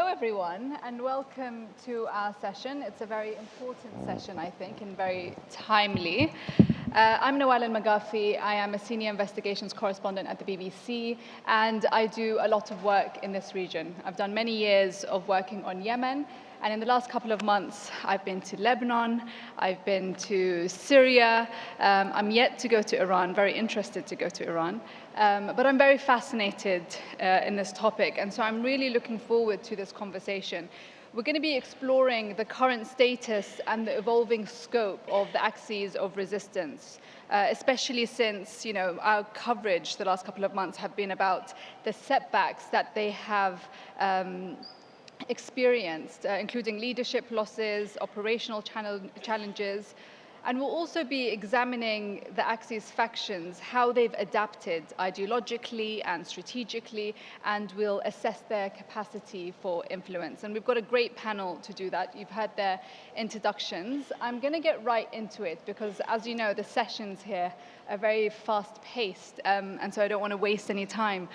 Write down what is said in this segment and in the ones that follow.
Hello, everyone, and welcome to our session. It's a very important session, I think, and very timely. I'm Nawal Al-Maghafi. I am a senior investigations correspondent at the BBC, and I do a lot of work in this region. I've done many years of working on Yemen, and in the last couple of months, I've been to Lebanon, I've been to Syria, I'm yet to go to Iran, very interested to go to Iran, but I'm very fascinated in this topic, and so I'm really looking forward to this conversation. We're going to be exploring the current status and the evolving scope of the axes of resistance, especially since, our coverage the last couple of months have been about the setbacks that they have experienced, including leadership losses, operational challenges, and we'll also be examining the Axis factions, how they've adapted ideologically and strategically, and we'll assess their capacity for influence. And we've got a great panel to do that. You've heard their introductions. I'm going to get right into it because, as you know, the sessions here are very fast-paced, and so I don't want to waste any time.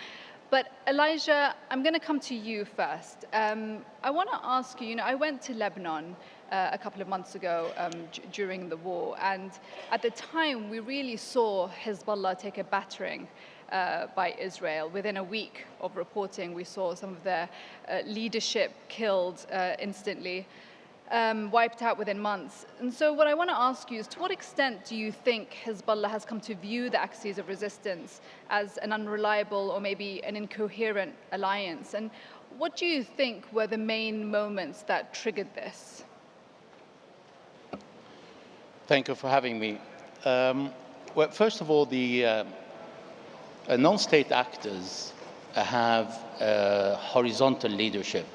But Elijah, I'm going to come to you first. I want to ask you, I went to Lebanon a couple of months ago during the war, and at the time we really saw Hezbollah take a battering by Israel. Within a week of reporting, we saw some of their leadership killed instantly. Wiped out within months. And so what I want to ask you is, to what extent do you think Hezbollah has come to view the axes of resistance as an unreliable or maybe an incoherent alliance? And what do you think were the main moments that triggered this? Thank you for having me. Well, first of all, the non-state actors have horizontal leadership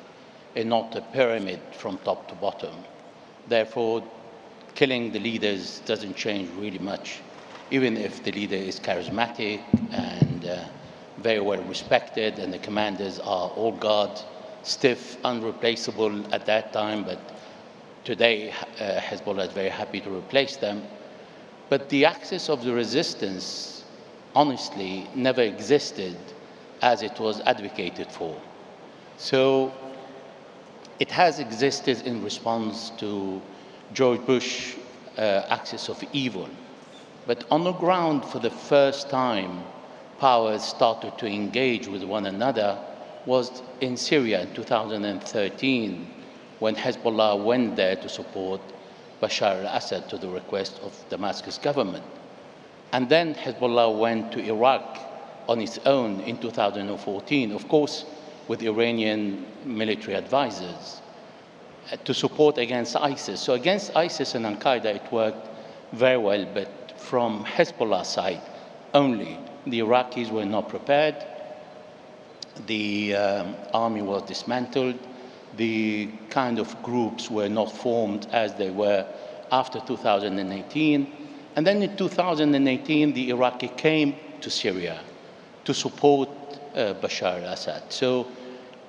and not a pyramid from top to bottom. Therefore, killing the leaders doesn't change really much, even if the leader is charismatic and very well respected, and the commanders are all guard, stiff, unreplaceable at that time, but today Hezbollah is very happy to replace them. But the axis of the resistance, honestly, never existed as it was advocated for. So it has existed in response to George Bush's axis of evil. But on the ground, for the first time, powers started to engage with one another was in Syria in 2013, when Hezbollah went there to support Bashar al-Assad to the request of Damascus government. And then Hezbollah went to Iraq on its own in 2014, of course, with Iranian military advisors to support against ISIS. So against ISIS and Al-Qaeda, it worked very well, but from Hezbollah's side only. The Iraqis were not prepared. The army was dismantled. The kind of groups were not formed as they were after 2018. And then in 2018, the Iraqi came to Syria to support Bashar al-Assad. So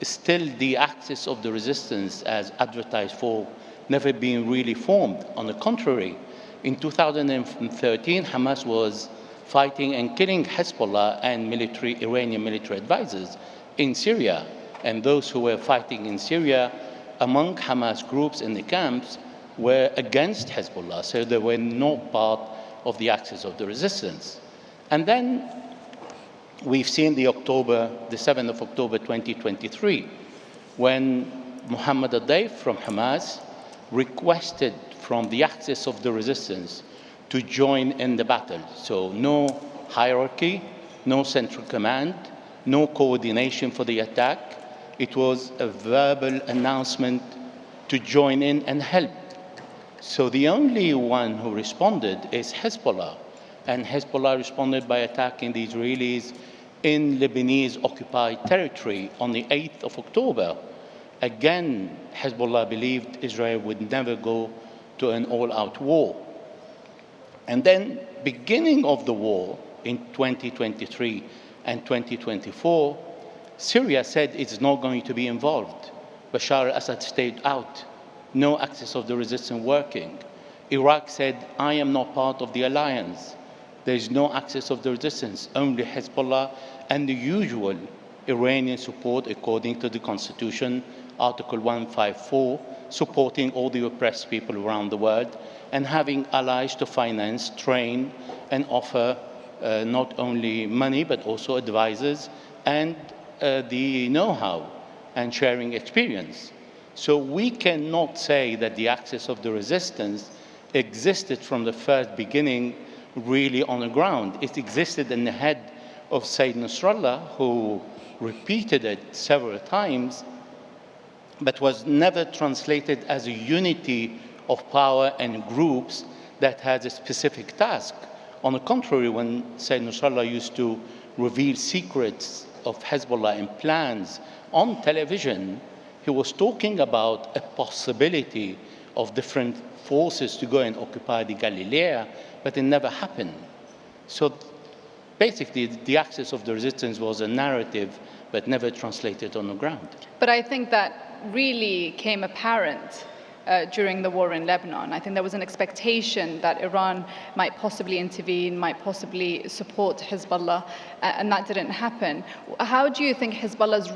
still the axis of the resistance as advertised for never been really formed. On the contrary, in 2013, Hamas was fighting and killing Hezbollah and Iranian military advisors in Syria. And those who were fighting in Syria among Hamas groups in the camps were against Hezbollah, so they were not part of the axis of the resistance. And then we've seen the 7th of October 2023, when Mohammed al-Deif from Hamas requested from the axis of the resistance to join in the battle. So no hierarchy, no central command, no coordination for the attack. It was a verbal announcement to join in and help. So the only one who responded is Hezbollah. And Hezbollah responded by attacking the Israelis in Lebanese occupied territory on the 8th of October. Again, Hezbollah believed Israel would never go to an all-out war. And then, beginning of the war in 2023 and 2024, Syria said it's not going to be involved. Bashar al-Assad stayed out. No axis of the resistance working. Iraq said, I am not part of the alliance. There is no axis of the resistance, only Hezbollah and the usual Iranian support according to the constitution Article 154, supporting all the oppressed people around the world, and having allies to finance, train, and offer not only money, but also advisors and the know-how and sharing experience. So we cannot say that the axis of the resistance existed from the first beginning really on the ground. It existed in the head of Sayyid Nasrallah, who repeated it several times, but was never translated as a unity of power and groups that had a specific task. On the contrary, when Sayyid Nasrallah used to reveal secrets of Hezbollah and plans on television, he was talking about a possibility of different forces to go and occupy the Galilee, but it never happened. So basically, the axis of the resistance was a narrative, but never translated on the ground. But I think that really came apparent during the war in Lebanon. I think there was an expectation that Iran might possibly intervene, might possibly support Hezbollah, and that didn't happen. How do you think Hezbollah's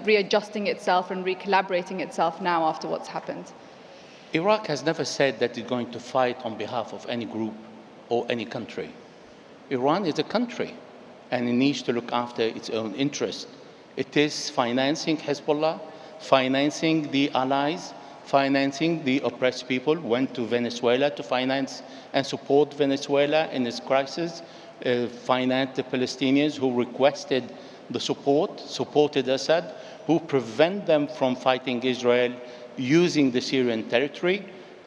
readjusting itself and recollaborating itself now after what's happened? Iraq has never said that it's going to fight on behalf of any group or any country. Iran is a country, and it needs to look after its own interests. It is financing Hezbollah, financing the allies, financing the oppressed people, went to Venezuela to finance and support Venezuela in its crisis, financed the Palestinians who requested the support, supported Assad, who prevent them from fighting Israel using the Syrian territory,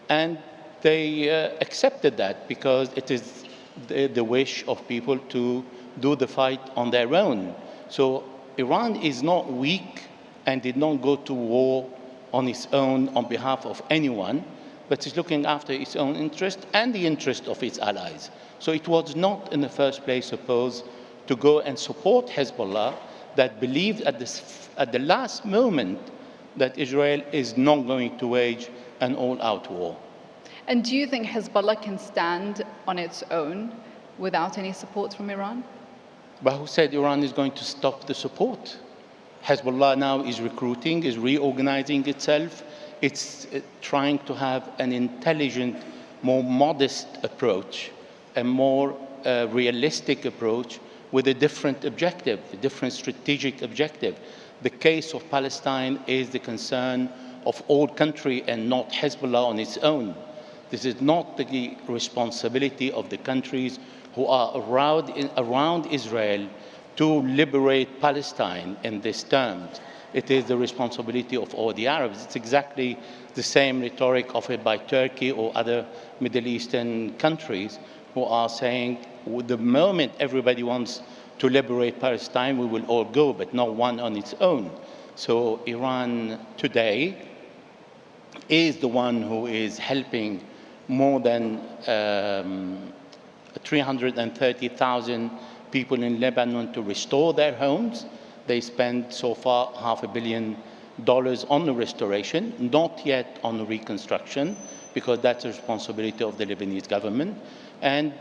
and they accepted that because it is the wish of people to do the fight on their own. So Iran is not weak and did not go to war on its own on behalf of anyone, but is looking after its own interest and the interest of its allies. So it was not in the first place supposed to go and support Hezbollah that believed at the last moment that Israel is not going to wage an all-out war. And do you think Hezbollah can stand on its own without any support from Iran? But who said Iran is going to stop the support? Hezbollah now is recruiting, is reorganizing itself. It's trying to have an intelligent, more modest approach, a more realistic approach with a different objective, a different strategic objective. The case of Palestine is the concern of all country and not Hezbollah on its own. This is not the responsibility of the countries who are around Israel to liberate Palestine in these terms. It is the responsibility of all the Arabs. It's exactly the same rhetoric offered by Turkey or other Middle Eastern countries who are saying, the moment everybody wants to liberate Palestine, we will all go, but not one on its own. So Iran today is the one who is helping more than 330,000 people in Lebanon to restore their homes. They spent so far $500 million on the restoration, not yet on the reconstruction, because that's the responsibility of the Lebanese government. And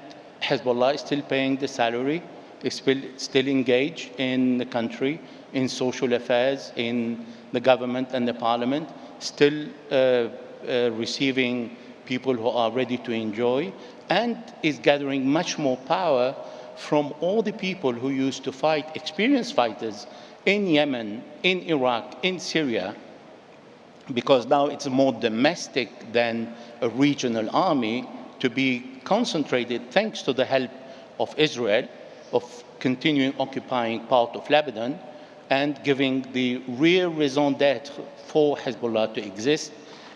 Hezbollah is still paying the salary, is still engaged in the country, in social affairs, in the government and the parliament, still receiving people who are ready to enjoy, and is gathering much more power from all the people who used to fight, experienced fighters in Yemen, in Iraq, in Syria, because now it's more domestic than a regional army, to be concentrated, thanks to the help of Israel, of continuing occupying part of Lebanon, and giving the real raison d'etre for Hezbollah to exist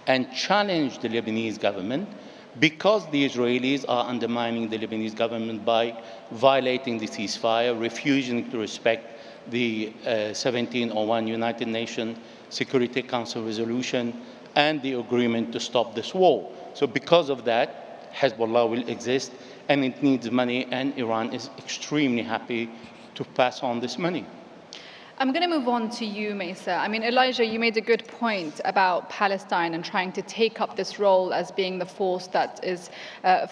and challenge the Lebanese government, because the Israelis are undermining the Lebanese government by violating the ceasefire, refusing to respect the 1701 United Nations Security Council resolution and the agreement to stop this war. So because of that, Hezbollah will exist, and it needs money, and Iran is extremely happy to pass on this money. I'm going to move on to you, Maysaa. I mean, Elijah, you made a good point about Palestine and trying to take up this role as being the force that is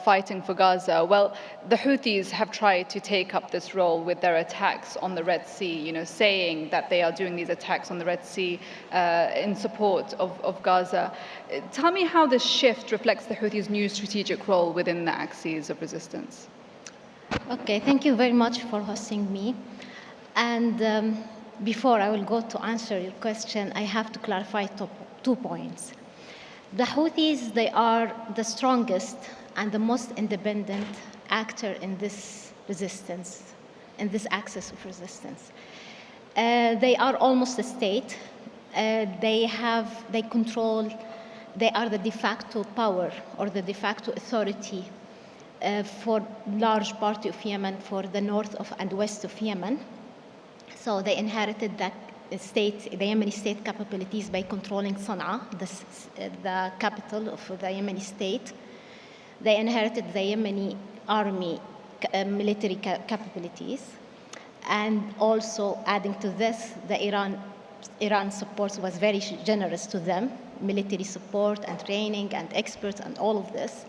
fighting for Gaza. Well, the Houthis have tried to take up this role with their attacks on the Red Sea, you know, saying that they are doing these attacks on the Red Sea in support of Gaza. Tell me how this shift reflects the Houthis' new strategic role within the axis of resistance. Okay, thank you very much for hosting me. And before I will go to answer your question, I have to clarify 2 points. The Houthis, they are the strongest and the most independent actor in this resistance, in this axis of resistance. They are almost a state. They are the de facto power or the de facto authority for large part of Yemen, for the north and west of Yemen. So they inherited that state, the Yemeni state capabilities by controlling Sana'a, the capital of the Yemeni state. They inherited the Yemeni army military capabilities. And also adding to this, the Iran support was very generous to them, military support and training and experts and all of this.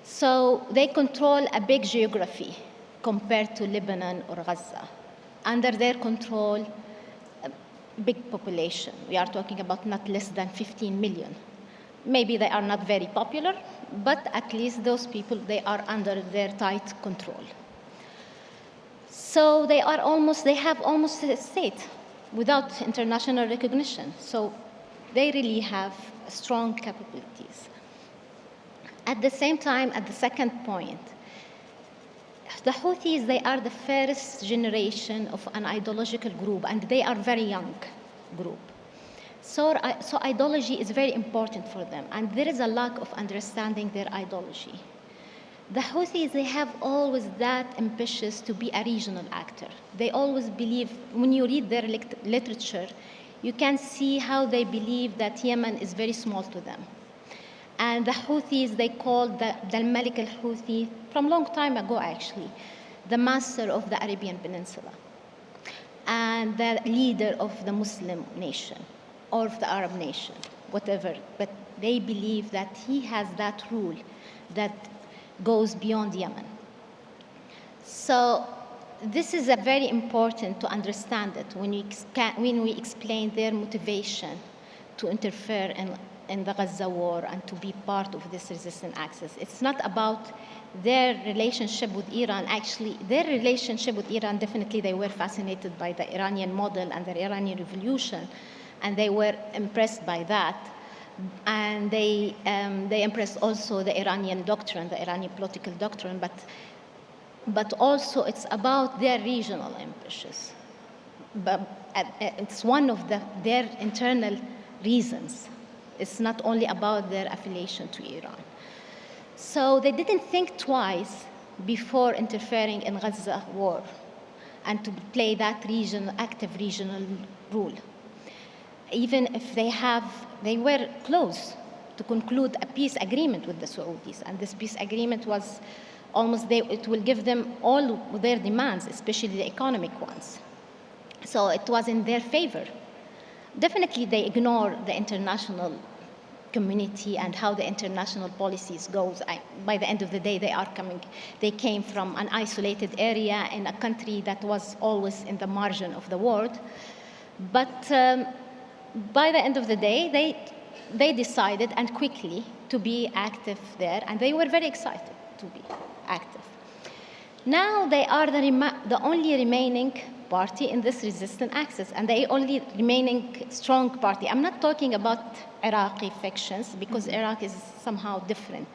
So they control a big geography compared to Lebanon or Gaza. Under their control, a big population. We are talking about not less than 15 million. Maybe they are not very popular, but at least those people, they are under their tight control. So they have almost a state without international recognition. So they really have strong capabilities. At the same time, at the second point, the Houthis, they are the first generation of an ideological group, and they are very young group. So ideology is very important for them, and there is a lack of understanding their ideology. The Houthis, they have always that ambitious to be a regional actor. They always believe, when you read their literature, you can see how they believe that Yemen is very small to them. And the Houthis, they called the Malik al-Houthi, from a long time ago actually, the master of the Arabian Peninsula and the leader of the Muslim nation or of the Arab nation, whatever. But they believe that he has that rule that goes beyond Yemen. So this is a very important to understand it when we explain their motivation to interfere in the Gaza war and to be part of this resistance axis. It's not about their relationship with Iran. Actually, their relationship with Iran, definitely they were fascinated by the Iranian model and the Iranian revolution, and they were impressed by that. And they impressed also the Iranian doctrine, the Iranian political doctrine, but also it's about their regional ambitions. But it's one of their internal reasons. It's not only about their affiliation to Iran. So they didn't think twice before interfering in Gaza war and to play that active regional role. Even if they were close to conclude a peace agreement with the Saudis, and this peace agreement was it will give them all their demands, especially the economic ones. So it was in their favor. Definitely they ignore the international community and how the international policies goes. By the end of the day, they came from an isolated area in a country that was always in the margin of the world. But by the end of the day, they decided and quickly to be active there, and they were very excited to be active. Now they are the only remaining party in this resistant axis, and the only remaining strong party. I'm not talking about Iraqi factions, because Iraq is somehow different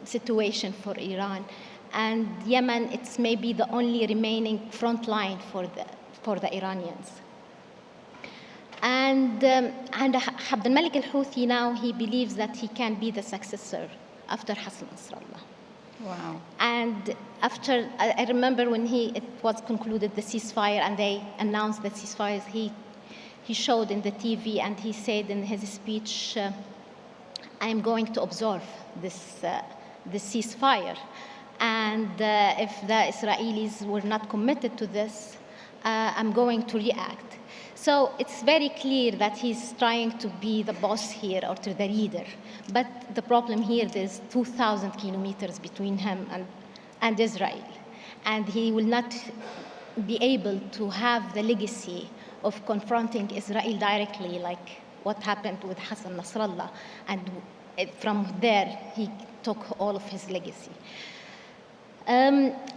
situation for Iran. And Yemen, it's maybe the only remaining front line for the Iranians. And Abd al-Malik al-Houthi now, he believes that he can be the successor after Hassan Nasrallah. Wow. And after, I remember when it was concluded the ceasefire and they announced the ceasefires, he showed in the TV and he said in his speech, I'm going to observe this ceasefire. And if the Israelis were not committed to this, I'm going to react. So it's very clear that he's trying to be the boss here or to the leader. But the problem here, there's 2,000 kilometers between him and Israel. And he will not be able to have the legacy of confronting Israel directly, like what happened with Hassan Nasrallah. And from there, he took all of his legacy.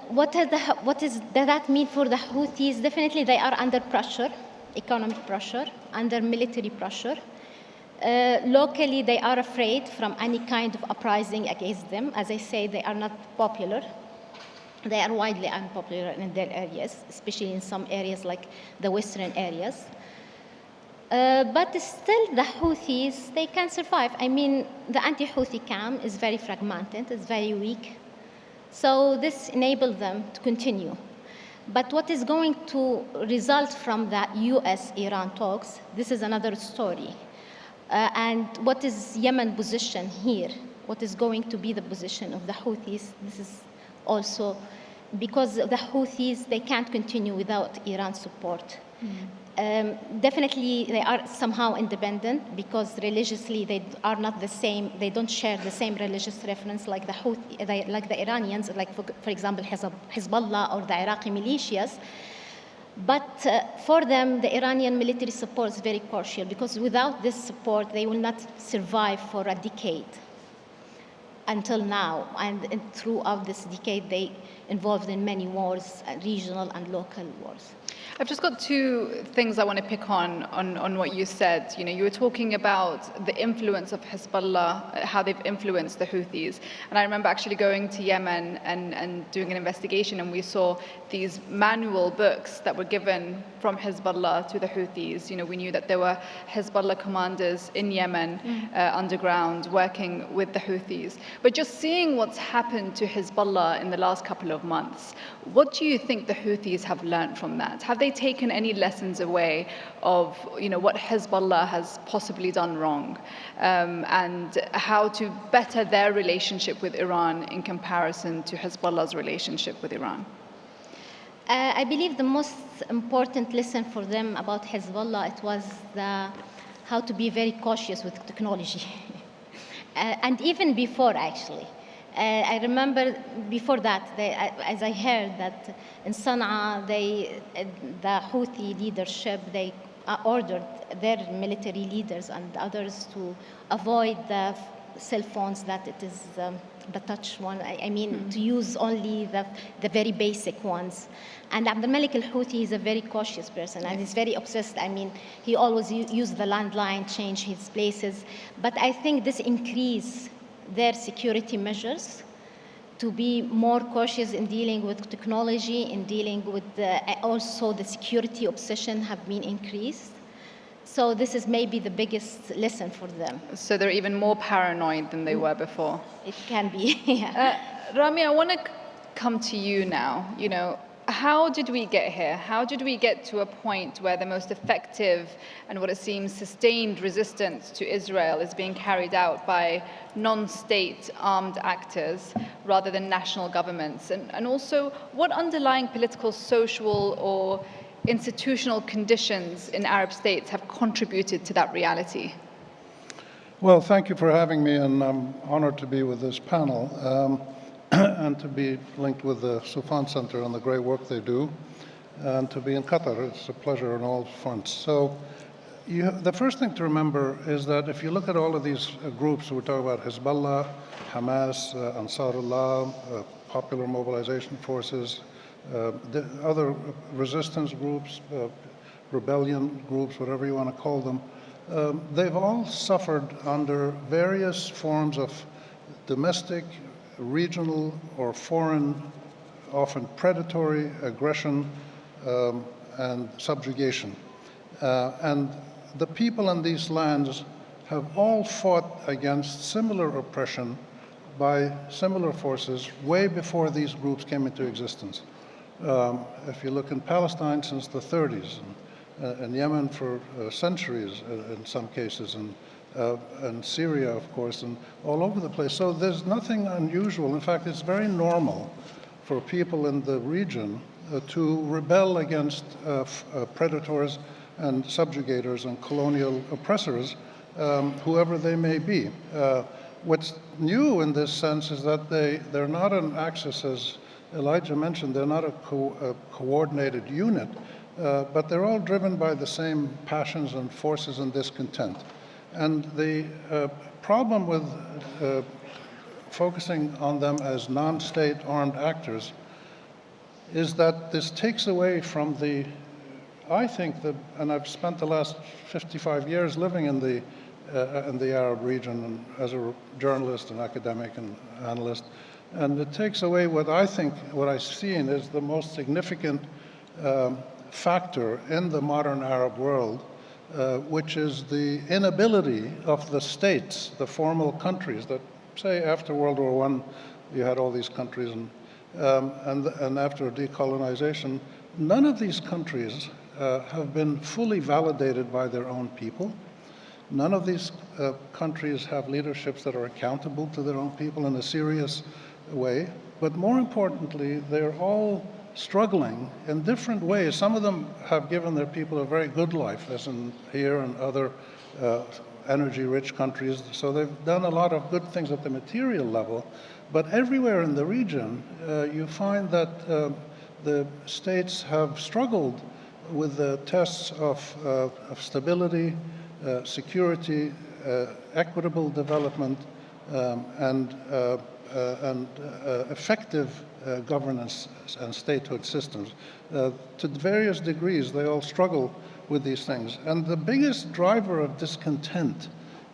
What does that mean for the Houthis? Definitely they are under pressure, economic pressure, under military pressure. Locally, they are afraid from any kind of uprising against them. As I say, they are not popular. They are widely unpopular in their areas, especially in some areas like the western areas. But still, the Houthis, they can survive. I mean, the anti-Houthi camp is very fragmented, it's very weak. So this enables them to continue. But what is going to result from that US-Iran talks, this is another story. And what is Yemen's position here? What is going to be the position of the Houthis? This is also because the Houthis, they can't continue without Iran's support. Definitely, they are somehow independent because religiously they are not the same. They don't share the same religious reference like the Houthi, like the Iranians, like for example Hezbollah or the Iraqi militias. But for them, the Iranian military support is very crucial because without this support, they will not survive for a decade until now. And throughout this decade, they involved in many wars, regional and local wars. I've just got two things I want to pick on what you said. You know, you were talking about the influence of Hezbollah, how they've influenced the Houthis. And I remember actually going to Yemen and doing an investigation, and we saw these manual books that were given from Hezbollah to the Houthis. You know, we knew that there were Hezbollah commanders in Yemen underground working with the Houthis. But just seeing what's happened to Hezbollah in the last couple of months, what do you think the Houthis have learned from that? Have they taken any lessons away of, you know, what Hezbollah has possibly done wrong, and how to better their relationship with Iran in comparison to Hezbollah's relationship with Iran? I believe the most important lesson for them about Hezbollah, it was how to be very cautious with technology. And even before, actually. I remember before that, as I heard that in Sana'a, the Houthi leadership, they ordered their military leaders and others to avoid the cell phones, that it is the touch one. I mean, to use only the very basic ones. And Abd al-Malik al-Houthi is a very cautious person, and he's very obsessed. I mean, he always used the landline, change his places. But I think this increased their security measures to be more cautious in dealing with technology, in dealing with also the security obsession have been increased. So this is maybe the biggest lesson for them. So they're even more paranoid than they were before. It can be, yeah. Rami, I want to come to you now. You know, how did we get here? How did we get to a point where the most effective and what it seems sustained resistance to Israel is being carried out by non-state armed actors rather than national governments? And also, what underlying political, social, or institutional conditions in Arab states have contributed to that reality? Well, thank you for having me, and I'm honored to be with this panel. And to be linked with the Soufan Center and the great work they do, and to be in Qatar. It's a pleasure on all fronts. So the first thing to remember is that if you look at all of these groups, we're talking about Hezbollah, Hamas, Ansarullah, Popular Mobilization Forces, the other resistance groups, rebellion groups, whatever you want to call them, they've all suffered under various forms of domestic, regional or foreign, often predatory aggression and subjugation. And the people in these lands have all fought against similar oppression by similar forces way before these groups came into existence. If you look in Palestine since the 30s, in Yemen for centuries in some cases, and Syria, of course, and all over the place. So there's nothing unusual. In fact, it's very normal for people in the region to rebel against predators and subjugators and colonial oppressors, whoever they may be. What's new in this sense is that they're not an axis, as Elijah mentioned, they're not a coordinated unit, but they're all driven by the same passions and forces and discontent. And the problem with focusing on them as non-state armed actors is that this takes away from the, I think, and I've spent the last 55 years living in the Arab region and as a journalist and academic and analyst, and it takes away what I think, what I've seen is the most significant factor in the modern Arab world, which is the inability of the states, the formal countries that, say, after World War I, you had all these countries, and after decolonization, none of these countries have been fully validated by their own people. None of these countries have leaderships that are accountable to their own people in a serious way. But more importantly, they're all struggling in different ways. Some of them have given their people a very good life, as in here and other energy-rich countries. So they've done a lot of good things at the material level. But everywhere in the region, you find that the states have struggled with the tests of stability, security, equitable development, and effective governance and statehood systems. To various degrees, they all struggle with these things. And the biggest driver of discontent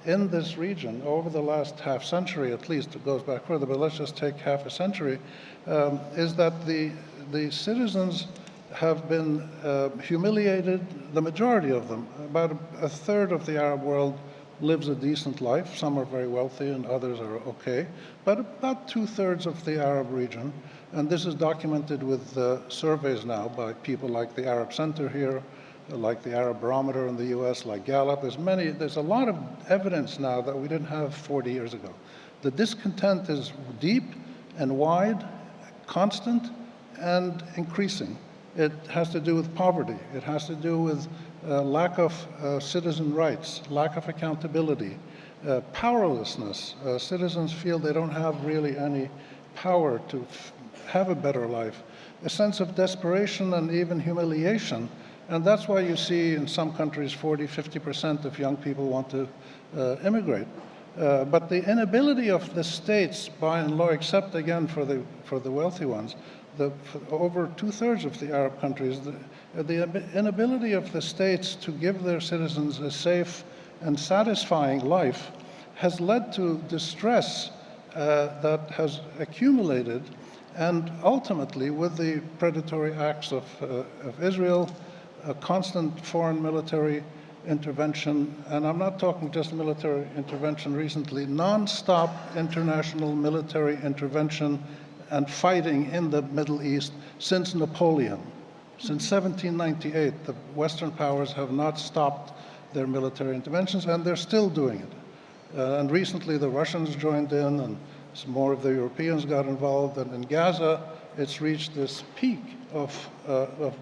in this region over the last half century, at least, it goes back further, but let's just take half a century, is that the citizens have been humiliated, the majority of them. About a third of the Arab world lives a decent life. Some are very wealthy and others are okay. But about 2/3 of the Arab region, and this is documented with surveys now by people like the Arab Center here, like the Arab Barometer in the US, like Gallup. There's a lot of evidence now that we didn't have 40 years ago. The discontent is deep and wide, constant, and increasing. It has to do with poverty. It has to do with lack of citizen rights, lack of accountability, powerlessness. Citizens feel they don't have really any power to have a better life, a sense of desperation and even humiliation. And that's why you see in some countries 40, 50% of young people want to immigrate. But the inability of the states, by and large, except again for the wealthy ones, over 2/3 of the Arab countries, the inability of the states to give their citizens a safe and satisfying life has led to distress that has accumulated, and ultimately with the predatory acts of Israel, a constant foreign military intervention, and I'm not talking just military intervention recently, non-stop international military intervention and fighting in the Middle East since Napoleon. Since 1798, the Western powers have not stopped their military interventions, and they're still doing it. And recently the Russians joined in, and some more of the Europeans got involved, and in Gaza, it's reached this peak of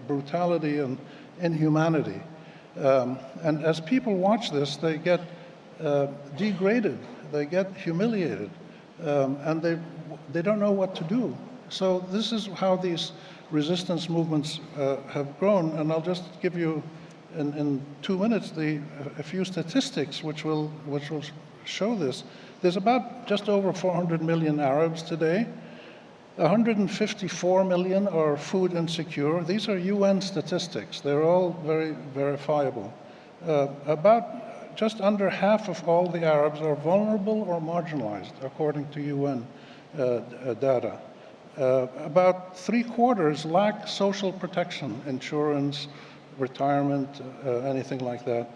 brutality and inhumanity. And as people watch this, they get degraded, they get humiliated, and they don't know what to do. So this is how these resistance movements have grown, and I'll just give you in 2 minutes a few statistics which will show this. There's about just over 400 million Arabs today. 154 million are food insecure. These are UN statistics. They're all very verifiable. About just under half of all the Arabs are vulnerable or marginalized, according to UN data. About 3/4 lack social protection, insurance, retirement, anything like that.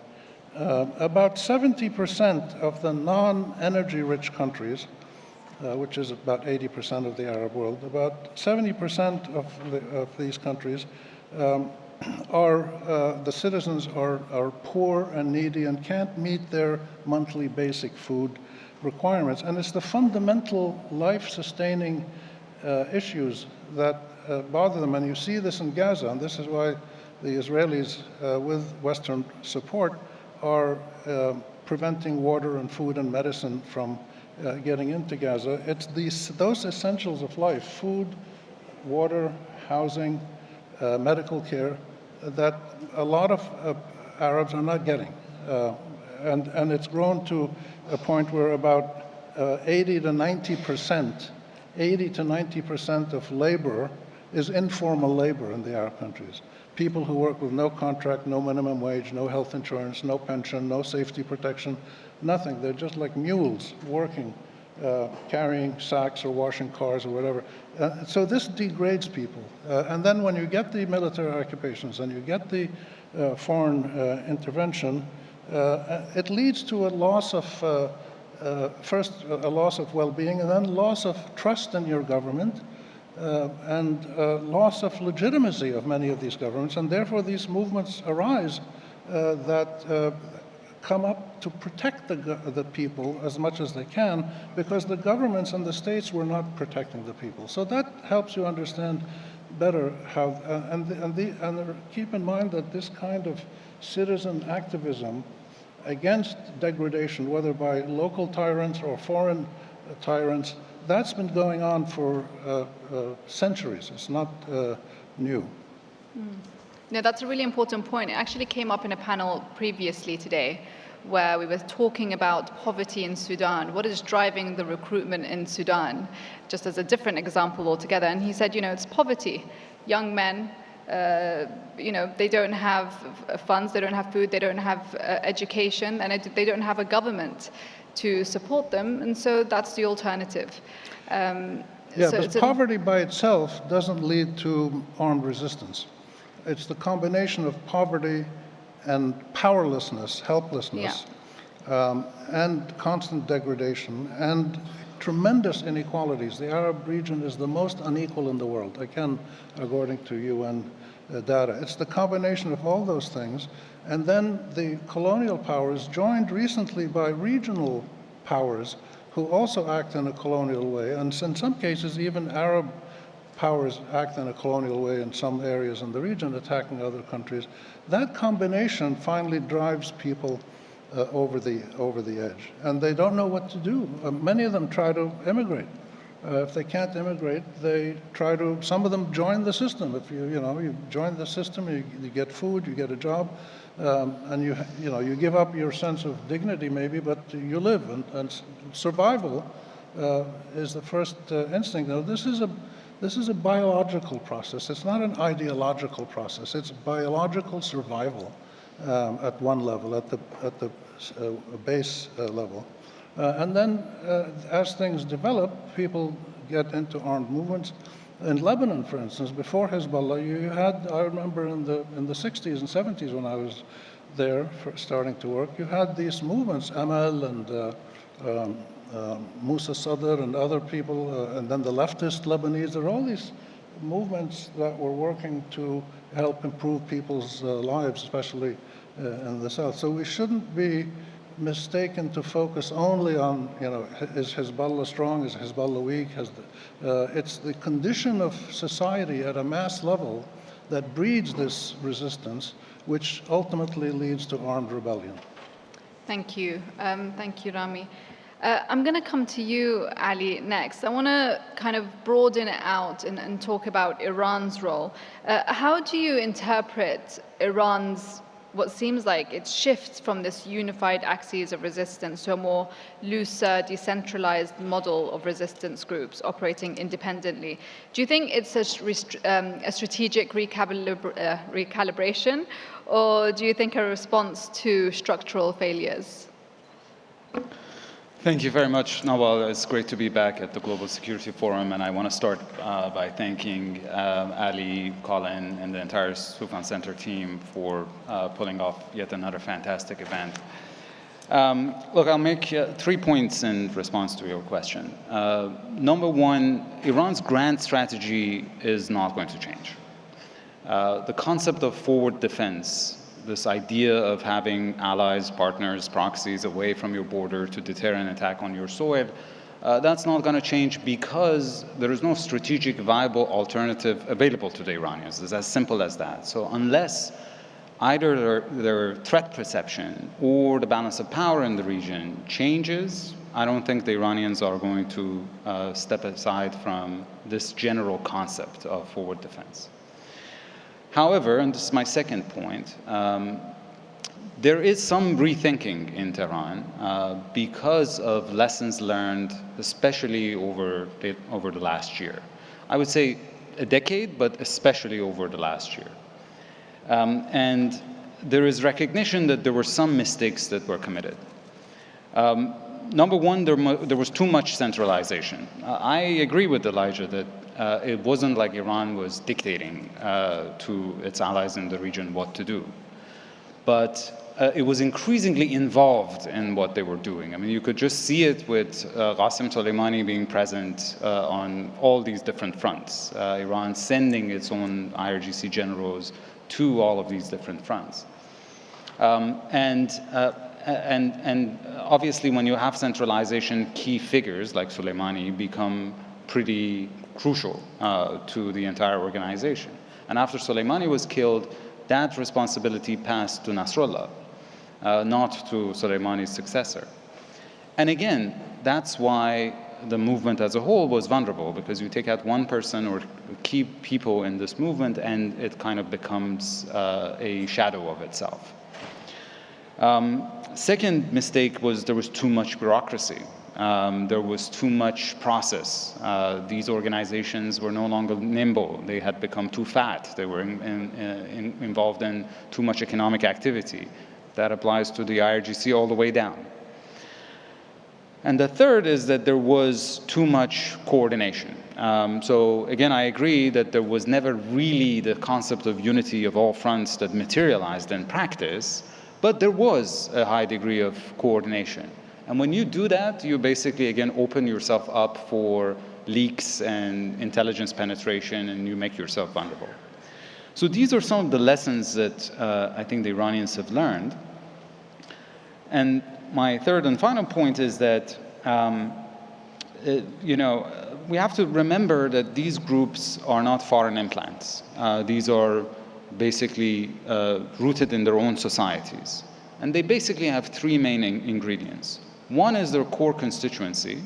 About 70% of the non-energy rich countries, which is about 80% of the Arab world, about 70% of these countries the citizens are poor and needy and can't meet their monthly basic food requirements. And it's the fundamental life-sustaining issues that bother them. And you see this in Gaza, and this is why the Israelis, with Western support, are preventing water and food and medicine from getting into Gaza. It's those essentials of life, food, water, housing, medical care, that a lot of Arabs are not getting. And it's grown to a point where about 80 to 90% of labor is informal labor in the Arab countries. People who work with no contract, no minimum wage, no health insurance, no pension, no safety protection, nothing. They're just like mules working, carrying sacks or washing cars or whatever. So this degrades people. And then when you get the military occupations and you get the foreign intervention, it leads to a loss of, first a loss of well-being, and then loss of trust in your government, and loss of legitimacy of many of these governments, and therefore these movements arise that come up to protect the people as much as they can, because the governments and the states were not protecting the people. So that helps you understand better how, and keep in mind that this kind of citizen activism against degradation, whether by local tyrants or foreign tyrants, that's been going on for centuries. It's not new. No, that's a really important point. It actually came up in a panel previously today where we were talking about poverty in Sudan. What is driving the recruitment in Sudan? Just as a different example altogether. And he said, it's poverty. Young men, they don't have funds, they don't have food, they don't have education, and they don't have a government to support them, and so that's the alternative. But poverty by itself doesn't lead to armed resistance. It's the combination of poverty and powerlessness, helplessness, and constant degradation, and tremendous inequalities. The Arab region is the most unequal in the world, again, according to UN data. It's the combination of all those things. And then the colonial powers, joined recently by regional powers who also act in a colonial way, and in some cases even Arab powers act in a colonial way in some areas in the region, attacking other countries. That combination finally drives people over the edge, and they don't know what to do. Many of them try to immigrate. If they can't immigrate, they try to. Some of them join the system. If you join the system, you get food, you get a job, and you give up your sense of dignity maybe, but you live, and survival is the first instinct. Now, this is a biological process. It's not an ideological process. It's biological survival at one level, at the base level. And then as things develop, people get into armed movements. In Lebanon, for instance, before Hezbollah, you had, I remember in the 60s and 70s when I was there starting to work, you had these movements, Amal and Musa Sadr and other people, and then the leftist Lebanese. There are all these movements that were working to help improve people's lives, especially in the south. So we shouldn't be mistaken to focus only on, is Hezbollah strong, is Hezbollah weak? It's the condition of society at a mass level that breeds this resistance, which ultimately leads to armed rebellion. Thank you. Thank you, Rami. I'm going to come to you, Ali, next. I want to kind of broaden it out and talk about Iran's role. How do you interpret Iran's, what seems like it shifts from this unified axis of resistance to a more looser, decentralized model of resistance groups operating independently? Do you think it's a strategic recalibration, or do you think a response to structural failures? Thank you very much, Nawal. It's great to be back at the Global Security Forum, and I want to start by thanking Ali, Colin, and the entire Soufan Center team for pulling off yet another fantastic event. Look, I'll make 3 points in response to your question. Number one, Iran's grand strategy is not going to change. The concept of forward defense, this idea of having allies, partners, proxies away from your border to deter an attack on your soil, That's not going to change because there is no strategic viable alternative available to the Iranians. It's as simple as that. So unless either their threat perception or the balance of power in the region changes, I don't think the Iranians are going to step aside from this general concept of forward defense. However, and this is my second point, there is some rethinking in Tehran because of lessons learned, especially over the last year. I would say a decade, but especially over the last year. And there is recognition that there were some mistakes that were committed. Number one, there was too much centralization. I agree with Elijah that it wasn't like Iran was dictating to its allies in the region what to do. But it was increasingly involved in what they were doing. I mean, you could just see it with Qasem Soleimani being present on all these different fronts. Iran sending its own IRGC generals to all of these different fronts. And obviously, when you have centralization, key figures like Soleimani become pretty crucial to the entire organization. And after Soleimani was killed, that responsibility passed to Nasrallah, not to Soleimani's successor. And again, that's why the movement as a whole was vulnerable, because you take out one person or key people in this movement and it kind of becomes a shadow of itself. Second mistake was there was too much bureaucracy. There was too much process. These organizations were no longer nimble. They had become too fat. They were involved in too much economic activity. That applies to the IRGC all the way down. And the third is that there was too much coordination. So again, I agree that there was never really the concept of unity of all fronts that materialized in practice, but there was a high degree of coordination. And when you do that, you basically, again, open yourself up for leaks and intelligence penetration, and you make yourself vulnerable. So these are some of the lessons that I think the Iranians have learned. And my third and final point is that, we have to remember that these groups are not foreign implants. These are basically rooted in their own societies. And they basically have three main ingredients. One is their core constituency,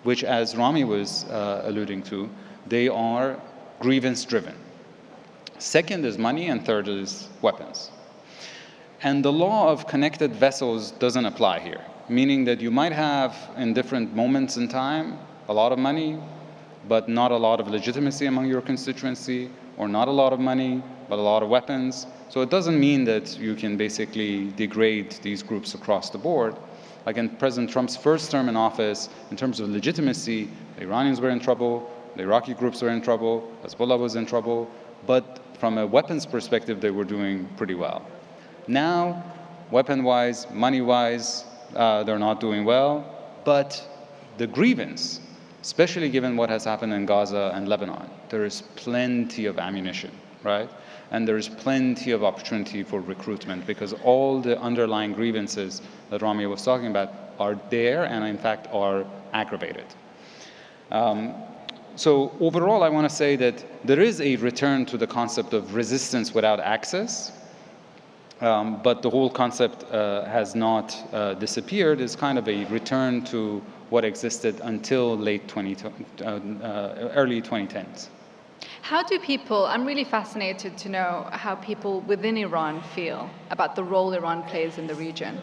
which, as Rami was alluding to, they are grievance-driven. Second is money, and third is weapons. And the law of connected vessels doesn't apply here, meaning that you might have, in different moments in time, a lot of money, but not a lot of legitimacy among your constituency, or not a lot of money, but a lot of weapons. So it doesn't mean that you can basically degrade these groups across the board. Like in President Trump's first term in office, in terms of legitimacy, the Iranians were in trouble, the Iraqi groups were in trouble, Hezbollah was in trouble, but from a weapons perspective, they were doing pretty well. Now, weapon-wise, money-wise, they're not doing well, but the grievance, especially given what has happened in Gaza and Lebanon, there is plenty of ammunition, right? And there is plenty of opportunity for recruitment because all the underlying grievances that Rami was talking about are there and in fact are aggravated. So overall, I want to say that there is a return to the concept of resistance without access, but the whole concept has not disappeared. It's kind of a return to what existed until early 2010s. How do people, I'm really fascinated to know how people within Iran feel about the role Iran plays in the region.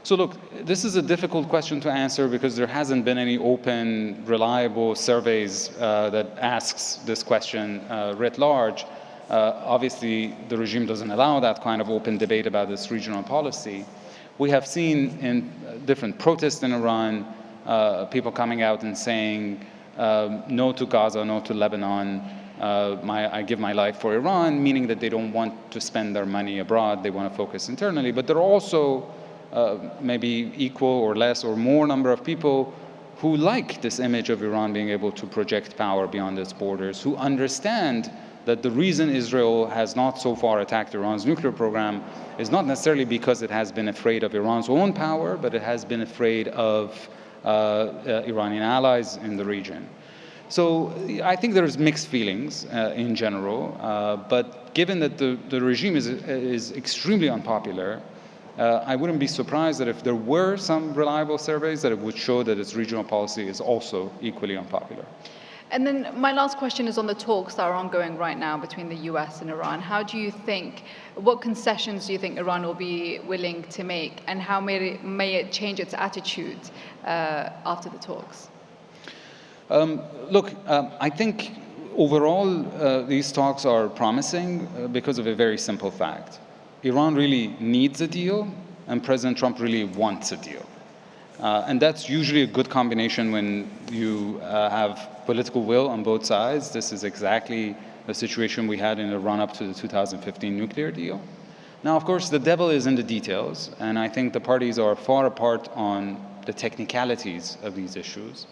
So look, this is a difficult question to answer because there hasn't been any open, reliable surveys that asks this question writ large. Obviously, the regime doesn't allow that kind of open debate about this regional policy. We have seen in different protests in Iran, people coming out and saying, no to Gaza, no to Lebanon, I give my life for Iran, meaning that they don't want to spend their money abroad, they want to focus internally. But there are also maybe equal or less or more number of people who like this image of Iran being able to project power beyond its borders, who understand that the reason Israel has not so far attacked Iran's nuclear program is not necessarily because it has been afraid of Iran's own power, but it has been afraid of Iranian allies in the region. So I think there's mixed feelings in general, but given that the regime is extremely unpopular, I wouldn't be surprised that if there were some reliable surveys that it would show that its regional policy is also equally unpopular. And then my last question is on the talks that are ongoing right now between the US and Iran. How do you think, what concessions do you think Iran will be willing to make, and how may it change its attitude after the talks? Look, I think overall these talks are promising because of a very simple fact. Iran really needs a deal, and President Trump really wants a deal. And that's usually a good combination when you have political will on both sides. This is exactly the situation we had in the run-up to the 2015 nuclear deal. Now, of course, the devil is in the details, and I think the parties are far apart on the technicalities of these issues.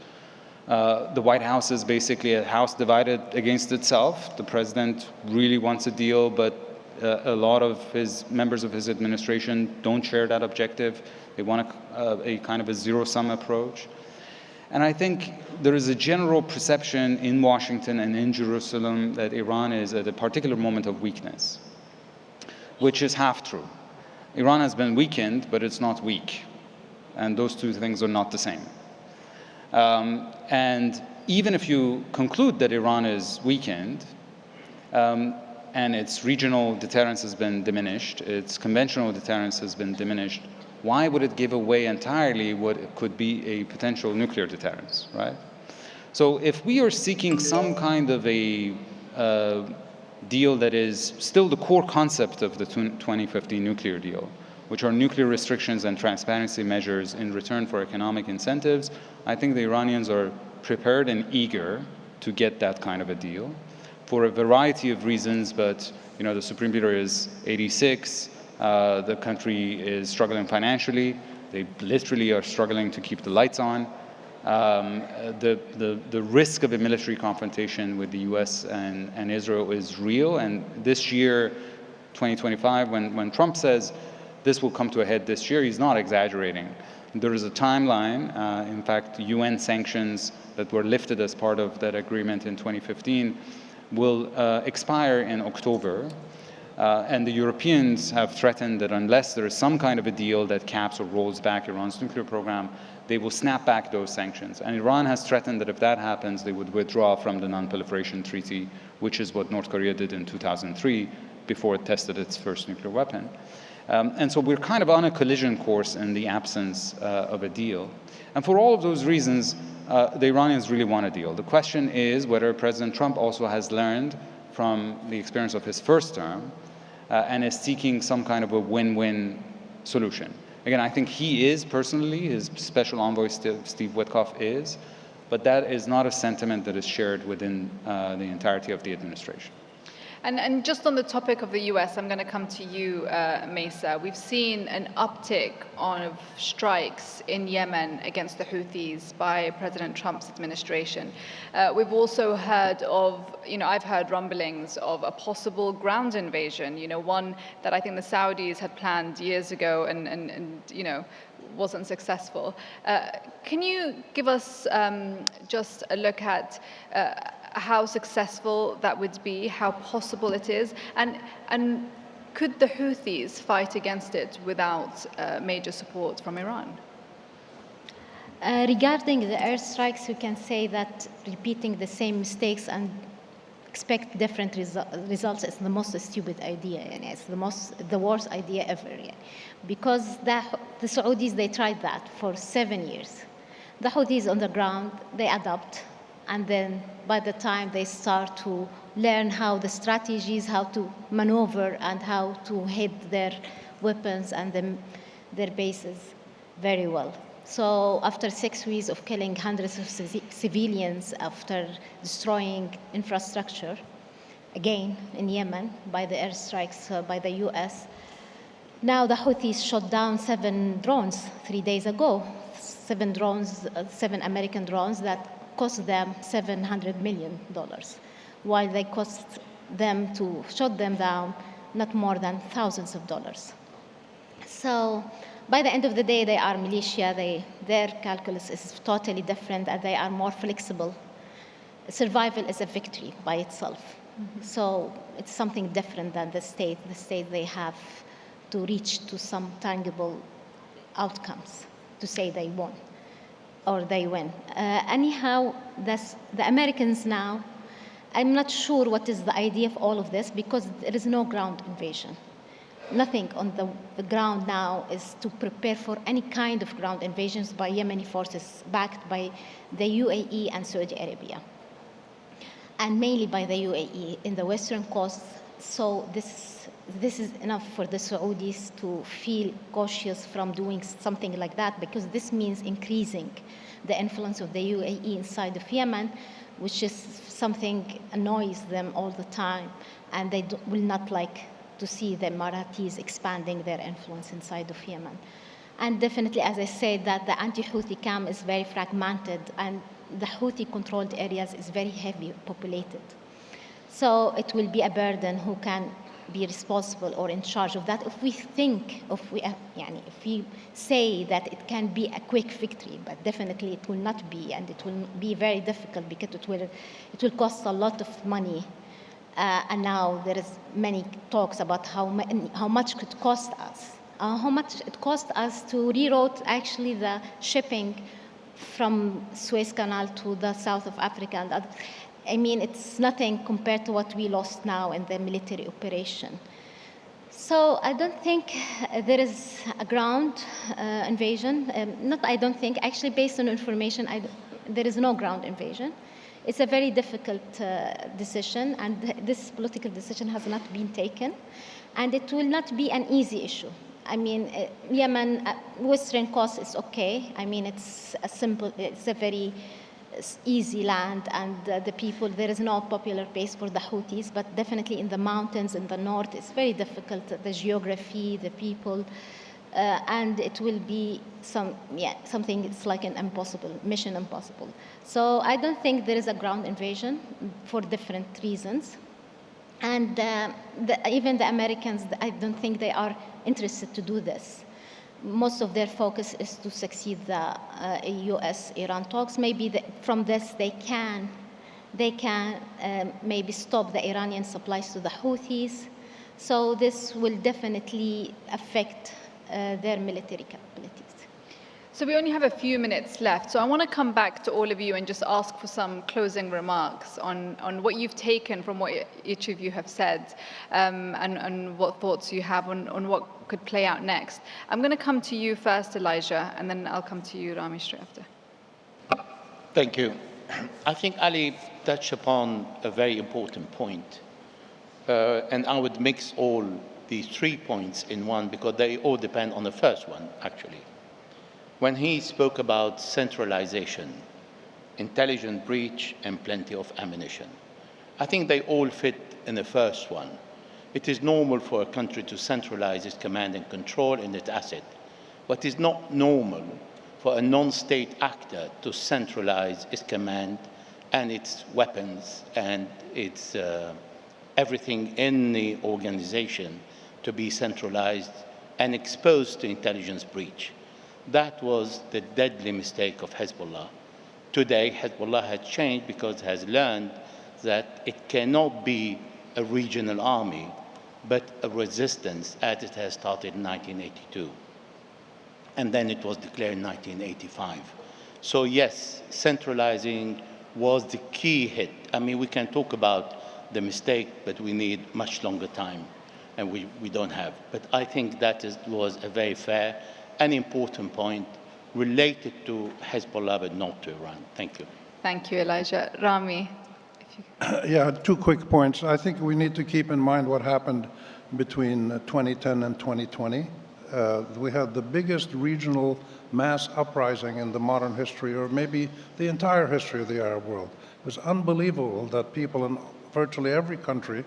The White House is basically a house divided against itself. The president really wants a deal, but a lot of his members of his administration don't share that objective. They want a kind of a zero-sum approach. And I think there is a general perception in Washington and in Jerusalem that Iran is at a particular moment of weakness, which is half true. Iran has been weakened, but it's not weak. And those two things are not the same. And even if you conclude that Iran is weakened, and its regional deterrence has been diminished, its conventional deterrence has been diminished, why would it give away entirely what could be a potential nuclear deterrence, right? So if we are seeking some kind of a deal that is still the core concept of the 2015 nuclear deal, which are nuclear restrictions and transparency measures in return for economic incentives, I think the Iranians are prepared and eager to get that kind of a deal for a variety of reasons, but you know, the Supreme Leader is 86, the country is struggling financially, they literally are struggling to keep the lights on. The risk of a military confrontation with the US and Israel is real, and this year, 2025, when Trump says this will come to a head this year, he's not exaggerating. There is a timeline, in fact, UN sanctions that were lifted as part of that agreement in 2015 will expire in October, and the Europeans have threatened that unless there is some kind of a deal that caps or rolls back Iran's nuclear program, they will snap back those sanctions. And Iran has threatened that if that happens, they would withdraw from the Non-Proliferation Treaty, which is what North Korea did in 2003 before it tested its first nuclear weapon. And so we're kind of on a collision course in the absence of a deal. And for all of those reasons, the Iranians really want a deal. The question is whether President Trump also has learned from the experience of his first term and is seeking some kind of a win-win solution. Again, I think he is personally, his special envoy Steve Witkoff is, but that is not a sentiment that is shared within the entirety of the administration. And just on the topic of the US, I'm going to come to you, Maysaa. We've seen an uptick of strikes in Yemen against the Houthis by President Trump's administration. We've also heard of, I've heard rumblings of a possible ground invasion, one that I think the Saudis had planned years ago and wasn't successful. Can you give us just a look at how successful that would be, how possible it is, and could the Houthis fight against it without major support from Iran? Regarding the airstrikes, you can say that repeating the same mistakes and expect different results is the most stupid idea, and it's the worst idea ever. Because the Saudis, they tried that for 7 years. The Houthis on the ground, they adapt. And then by the time they start to learn how the strategies, how to maneuver and how to hit their weapons and their bases very well. So after 6 weeks of killing hundreds of civilians, after destroying infrastructure, again in Yemen by the airstrikes by the US, now the Houthis shot down 7 drones 3 days ago. 7 American drones that cost them $700 million, while they cost them to shut them down not more than thousands of dollars. So by the end of the day, they are militia. Their calculus is totally different, and they are more flexible. Survival is a victory by itself. So it's something different than the state. The state, they have to reach to some tangible outcomes to say they won or they win. Anyhow, the Americans now, I'm not sure what is the idea of all of this, because there is no ground invasion. Nothing on the ground now is to prepare for any kind of ground invasions by Yemeni forces backed by the UAE and Saudi Arabia, and mainly by the UAE in the western coast. So this is enough for the Saudis to feel cautious from doing something like that, because this means increasing the influence of the UAE inside of Yemen, which is something annoys them all the time, and they will not like to see the Emiratis expanding their influence inside of Yemen. And definitely, as I said, that the anti-Houthi camp is very fragmented, and the Houthi-controlled areas is very heavily populated. So it will be a burden who can be responsible or in charge of that. If we say that it can be a quick victory, but definitely it will not be, and it will be very difficult, because it will cost a lot of money. And now there is many talks about how much could cost us, how much it cost us to reroute actually the shipping from Suez Canal to the south of Africa. And other. I mean, it's nothing compared to what we lost now in the military operation. So I don't think there is a ground invasion. I don't think, actually based on information, there is no ground invasion. It's a very difficult decision, and this political decision has not been taken, and it will not be an easy issue. I mean, Yemen, western coast is okay. I mean, it's a very easy land, and the people, there is no popular place for the Houthis, but definitely in the mountains in the north, it's very difficult, the geography, the people, and it will be something, it's like an mission impossible. So I don't think there is a ground invasion for different reasons. And even the Americans, I don't think they are interested to do this. Most of their focus is to succeed the US-Iran talks. Maybe from this they can maybe stop the Iranian supplies to the Houthis. So this will definitely affect their military capabilities. So we only have a few minutes left. So I want to come back to all of you and just ask for some closing remarks on what you've taken from what each of you have said, and what thoughts you have on what could play out next. I'm going to come to you first, Elijah, and then I'll come to you, Rami, straight after. Thank you. I think Ali touched upon a very important point. And I would mix all these 3 points in one, because they all depend on the first one, actually. When he spoke about centralization, intelligent breach, and plenty of ammunition, I think they all fit in the first one. It is normal for a country to centralize its command and control in its asset. What is not normal for a non-state actor to centralize its command and its weapons and its everything in the organization to be centralized and exposed to intelligence breach. That was the deadly mistake of Hezbollah. Today, Hezbollah has changed because it has learned that it cannot be a regional army, but a resistance, as it has started in 1982. And then it was declared in 1985. So yes, centralizing was the key hit. I mean, we can talk about the mistake, but we need much longer time, and we don't have. But I think that was a very fair and important point related to Hezbollah, but not to Iran. Thank you. Thank you, Elijah. Rami? Yeah, 2 quick points. I think we need to keep in mind what happened between 2010 and 2020. We had the biggest regional mass uprising in the modern history, or maybe the entire history of the Arab world. It was unbelievable that people in virtually every country,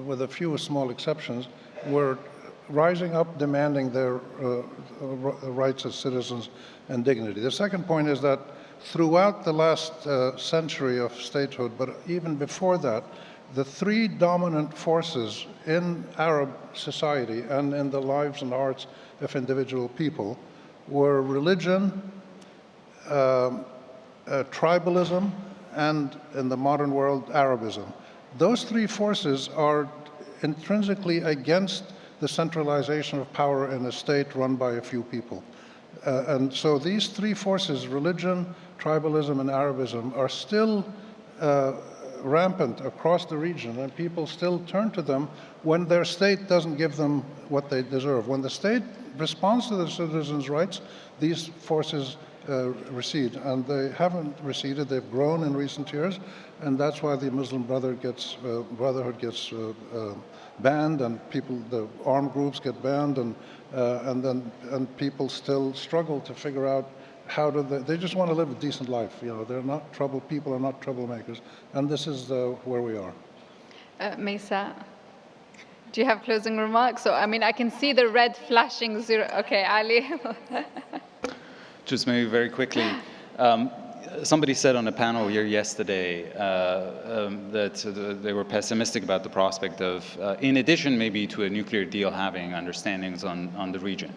with a few small exceptions, were rising up, demanding their rights as citizens and dignity. The second point is that throughout the last century of statehood, but even before that, the three dominant forces in Arab society and in the lives and hearts of individual people were religion, tribalism, and in the modern world, Arabism. Those three forces are intrinsically against the centralization of power in a state run by a few people. And so these three forces, religion, tribalism, and Arabism, are still rampant across the region, and people still turn to them when their state doesn't give them what they deserve. When the state responds to the citizens' rights, these forces recede, and they haven't receded. They've grown in recent years, and that's why the Muslim Brotherhood gets banned, and the armed groups get banned, and people still struggle to figure out how do they just want to live a decent life. You know, they're not people are not troublemakers, and this is where we are. Maysaa, do you have closing remarks? So, I mean, I can see the red flashing zero. Okay, Ali. Just maybe very quickly. Somebody said on a panel here yesterday that they were pessimistic about the prospect of, in addition maybe to a nuclear deal, having understandings on the region.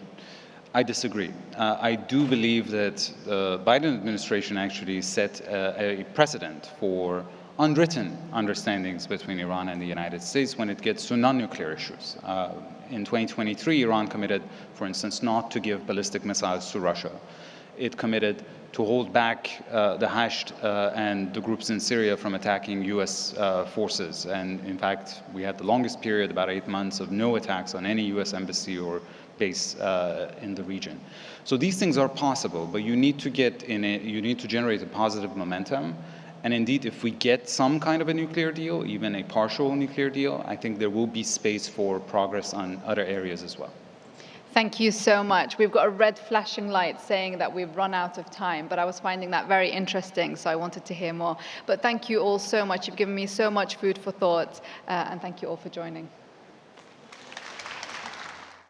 I disagree. I do believe that the Biden administration actually set a precedent for unwritten understandings between Iran and the United States when it gets to non-nuclear issues. In 2023, Iran committed, for instance, not to give ballistic missiles to Russia. It committed to hold back the Hashd and the groups in Syria from attacking US forces. And in fact, we had the longest period, about 8 months, of no attacks on any US embassy or base in the region. So these things are possible, but you need to you need to generate a positive momentum. And indeed, if we get some kind of a nuclear deal, even a partial nuclear deal, I think there will be space for progress on other areas as well. Thank you so much. We've got a red flashing light saying that we've run out of time, but I was finding that very interesting, so I wanted to hear more. But thank you all so much. You've given me so much food for thought, and thank you all for joining.